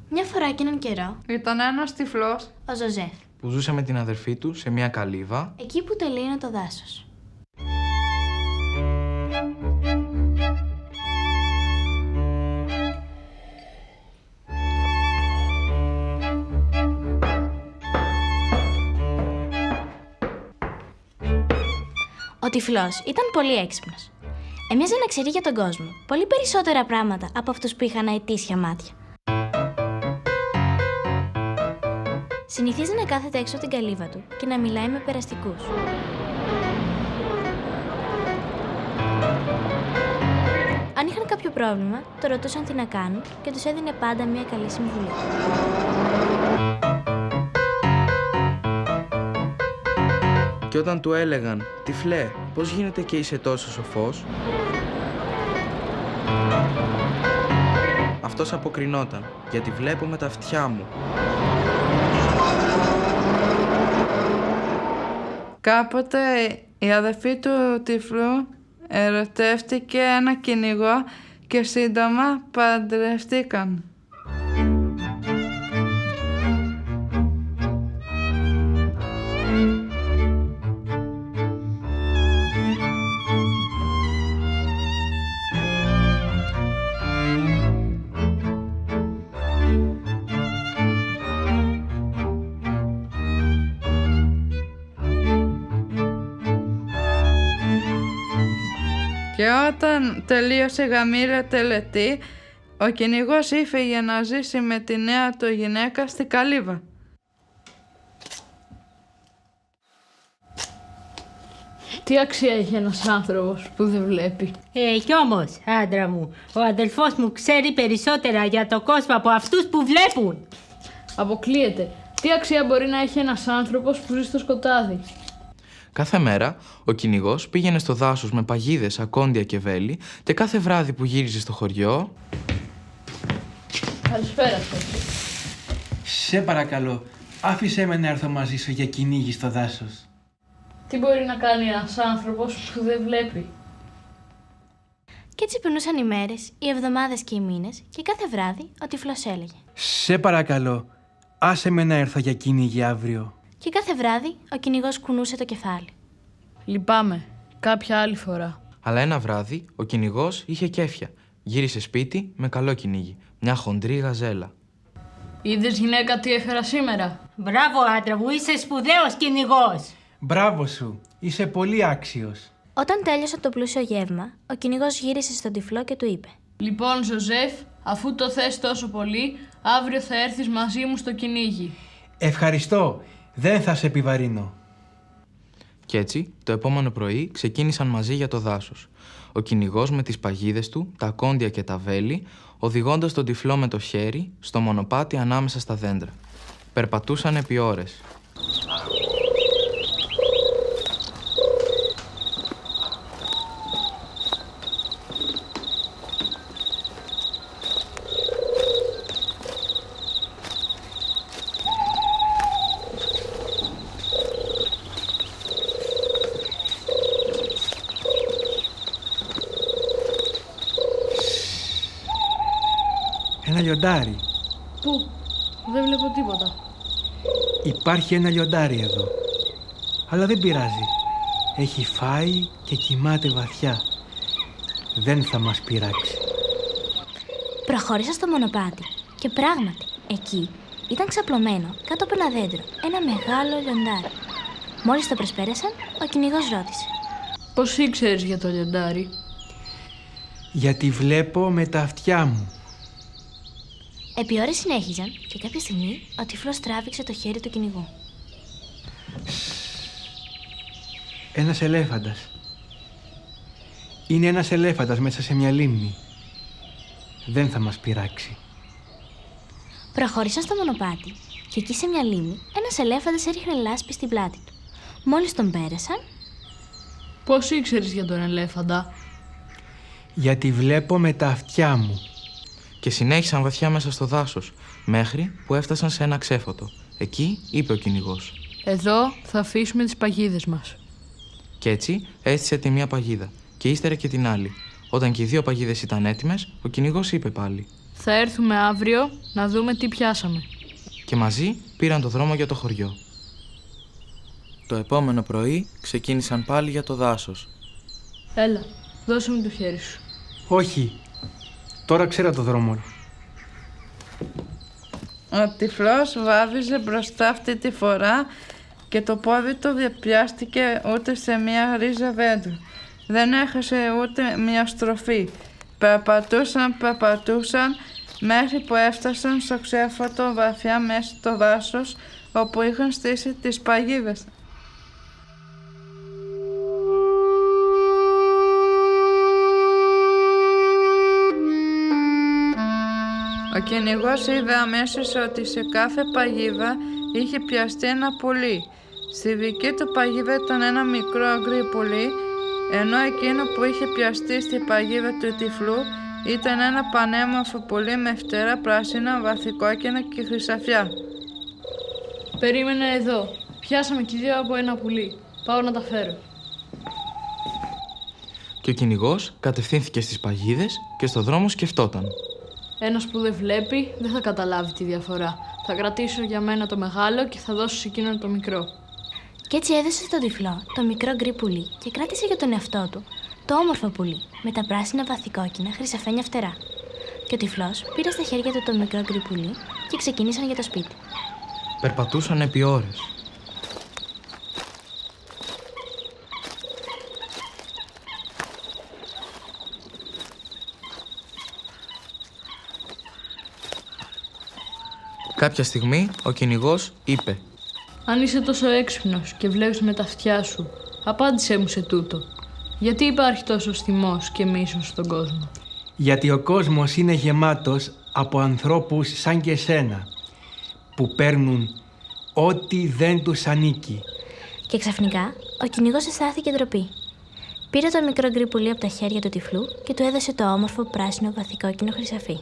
Μια φορά εκείνον καιρό ήταν ένας τυφλός, ο Ζωζέφ, που ζούσε με την αδερφή του σε μια καλύβα. εκεί που τελείωνε το δάσος. Ο τυφλός ήταν πολύ έξυπνος. Έμοιαζε να ξέρει για τον κόσμο πολύ περισσότερα πράγματα από αυτούς που είχαν αετήσια μάτια. Συνηθίζει να κάθεται έξω από την καλύβα του και να μιλάει με περαστικούς. Αν είχαν κάποιο πρόβλημα, το ρωτούσαν τι να κάνουν και τους έδινε πάντα μια καλή συμβουλή. Και όταν του έλεγαν «Τυφλέ, πώς γίνεται και είσαι τόσο σοφός?» αυτός αποκρινόταν «Γιατί βλέπω με τα αυτιά μου». Κάποτε η αδερφή του τυφλού ερωτεύτηκε ένα κυνηγό και σύντομα παντρευτήκαν. Και όταν τελείωσε η γαμήλια τελετή, ο κυνηγός έφυγε να ζήσει με τη νέα του γυναίκα στη καλύβα. Τι αξία έχει ένας άνθρωπος που δεν βλέπει? Κι όμως, άντρα μου, ο αδελφός μου ξέρει περισσότερα για το κόσμο από αυτούς που βλέπουν. Αποκλείεται. Τι αξία μπορεί να έχει ένας άνθρωπος που ζει στο σκοτάδι? Κάθε μέρα, ο κυνηγός πήγαινε στο δάσος με παγίδες, ακόντια και βέλη και κάθε βράδυ που γύριζε στο χωριό... Καλησπέρα σας. Σε παρακαλώ, άφησέ με να έρθω μαζί σου για κυνήγι στο δάσος. Τι μπορεί να κάνει ένας άνθρωπος που δεν βλέπει? Κι έτσι περνούσαν οι μέρες, οι εβδομάδες και οι μήνες και κάθε βράδυ ο τυφλός έλεγε. Σε παρακαλώ, άσε με να έρθω για κυνήγι αύριο. Και κάθε βράδυ ο κυνηγός κουνούσε το κεφάλι. Λυπάμαι. Κάποια άλλη φορά. Αλλά ένα βράδυ ο κυνηγός είχε κέφια. Γύρισε σπίτι με καλό κυνήγι. Μια χοντρή γαζέλα. Είδες γυναίκα τι έφερα σήμερα? Μπράβο άντρα μου, είσαι σπουδαίος κυνηγός. Μπράβο σου, είσαι πολύ άξιος. Όταν τέλειωσε το πλούσιο γεύμα, ο κυνηγός γύρισε στον τυφλό και του είπε. Λοιπόν, Ζωζέφ, αφού το θες τόσο πολύ, αύριο θα έρθεις μαζί μου στο κυνήγι. Ευχαριστώ, δεν θα σε επιβαρύνω. Κι έτσι, το επόμενο πρωί ξεκίνησαν μαζί για το δάσος. Ο κυνηγός με τις παγίδες του, τα ακόντια και τα βέλη, οδηγώντας τον τυφλό με το χέρι στο μονοπάτι ανάμεσα στα δέντρα. Περπατούσαν επί ώρες. Ένα λιοντάρι. Πού? Δεν βλέπω τίποτα. Υπάρχει ένα λιοντάρι εδώ. Αλλά δεν πειράζει. Έχει φάει και κοιμάται βαθιά. Δεν θα μας πειράξει. Προχώρησα στο μονοπάτι και πράγματι εκεί ήταν ξαπλωμένο κάτω από ένα δέντρο ένα μεγάλο λιοντάρι. Μόλις το προσπέρασαν, ο κυνηγός ρώτησε. Πώς ήξερες για το λιοντάρι? Γιατί βλέπω με τα αυτιά μου. Επί ώρες συνέχιζαν και κάποια στιγμή ο τυφλός τράβηξε το χέρι του κυνηγού. Ένας ελέφαντας. Είναι ένας ελέφαντας μέσα σε μια λίμνη. Δεν θα μας πειράξει. Προχώρησαν στο μονοπάτι και εκεί σε μια λίμνη ένας ελέφαντας έριχνε λάσπη στην πλάτη του. Μόλις τον πέρασαν... Πώς ήξερες για τον ελέφαντα? Γιατί βλέπω με τα αυτιά μου. και συνέχισαν βαθιά μέσα στο δάσος, μέχρι που έφτασαν σε ένα ξέφωτο. Εκεί είπε ο κυνηγός: Εδώ θα αφήσουμε τις παγίδες μας. Κι έτσι έστησε τη μία παγίδα και ύστερα και την άλλη. Όταν και οι δύο παγίδες ήταν έτοιμες, ο κυνηγός είπε πάλι: Θα έρθουμε αύριο να δούμε τι πιάσαμε. Και μαζί πήραν το δρόμο για το χωριό. Το επόμενο πρωί ξεκίνησαν πάλι για το δάσος. Έλα, δώσε μου το χέρι σου. Όχι, τώρα ξέρα το δρόμο. Ο τυφλός βάδιζε μπροστά αυτή τη φορά και το πόδι του δεν πιάστηκε ούτε σε μια ρίζα δέντρου. Δεν έχασε ούτε μια στροφή. Περπατούσαν μέχρι που έφτασαν στο ξέφωτο βαθιά μέσα στο δάσος όπου είχαν στήσει τις παγίδες. Ο κυνηγός είδε αμέσως ότι σε κάθε παγίδα είχε πιαστεί ένα πουλί. Στη δική του παγίδα ήταν ένα μικρό γκρι πουλί, ενώ εκείνο που είχε πιαστεί στη παγίδα του τυφλού ήταν ένα πανέμορφο πουλί με φτερά πράσινα, βαθικόκκινα και χρυσαφιά. Περίμενε εδώ. Πιάσαμε και δύο από ένα πουλί. Πάω να τα φέρω. Και ο κυνηγός κατευθύνθηκε στις παγίδες και στο δρόμο σκεφτόταν: Ένας που δεν βλέπει δεν θα καταλάβει τη διαφορά. Θα κρατήσω για μένα το μεγάλο και θα δώσω σε εκείνον το μικρό. Κι έτσι έδωσε στον τυφλό το μικρό γκρι πουλί και κράτησε για τον εαυτό του το όμορφο πουλί με τα πράσινα βαθικόκκινα χρυσαφένια φτερά. Και ο τυφλός πήρε στα χέρια του το μικρό γκρι πουλί και ξεκίνησαν για το σπίτι. Περπατούσαν επί ώρες. Κάποια στιγμή ο κυνηγός είπε: Αν είσαι τόσο έξυπνος και βλέπεις με τα αυτιά σου, απάντησέ μου σε τούτο. Γιατί υπάρχει τόσος θυμός και μίσος στον κόσμο? Γιατί ο κόσμος είναι γεμάτος από ανθρώπους σαν και εσένα, που παίρνουν ό,τι δεν τους ανήκει. Και ξαφνικά ο κυνηγός αισθάνθηκε ντροπή. Πήρε το μικρό γκρι πουλί από τα χέρια του τυφλού και του έδωσε το όμορφο πράσινο βαθικόκκινο χρυσαφί.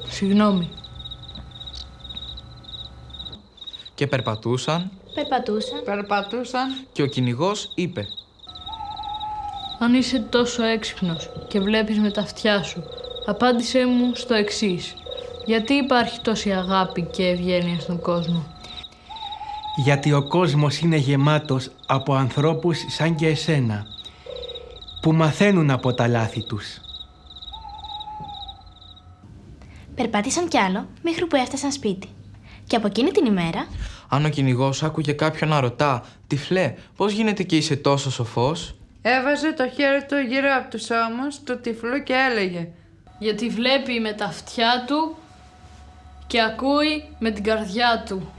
Συγγνώμη. Και περπατούσαν και ο κυνηγός είπε: Αν είσαι τόσο έξυπνος και βλέπεις με τα αυτιά σου, απάντησέ μου στο εξής. Γιατί υπάρχει τόση αγάπη και ευγένεια στον κόσμο? Γιατί ο κόσμος είναι γεμάτος από ανθρώπους σαν και εσένα, που μαθαίνουν από τα λάθη τους. Περπάτησαν κι άλλο μέχρι που έφτασαν σπίτι. Και από εκείνη την ημέρα, αν ο κυνηγός άκουγε κάποιον να ρωτά: Τυφλέ, πώς γίνεται και είσαι τόσο σοφός? Έβαζε το χέρι του γύρω από τους ώμους του τυφλού και έλεγε: Γιατί βλέπει με τα αυτιά του και ακούει με την καρδιά του.